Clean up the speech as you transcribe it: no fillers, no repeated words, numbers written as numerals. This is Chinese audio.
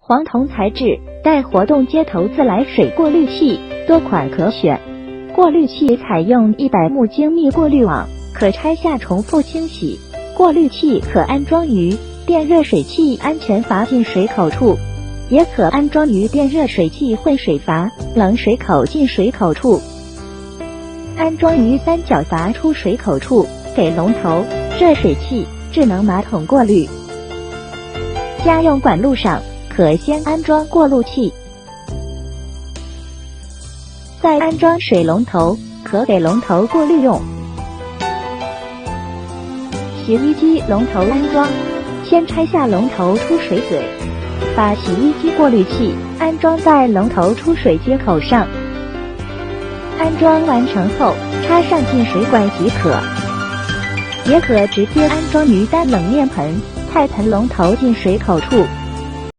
黄铜材质，带活动接头自来水过滤器，多款可选。过滤器采用100目精密过滤网，可拆下重复清洗。过滤器可安装于电热水器安全阀进水口处，也可安装于电热水器混水阀、冷水口进水口处。安装于三角阀出水口处，给龙头、热水器、智能马桶过滤。家用管路上可先安装过滤器，再安装水龙头，可给龙头过滤用。洗衣机龙头安装，先拆下龙头出水嘴，把洗衣机过滤器安装在龙头出水接口上。安装完成后，插上进水管即可，也可直接安装于单冷面盆、菜盆龙头进水口处。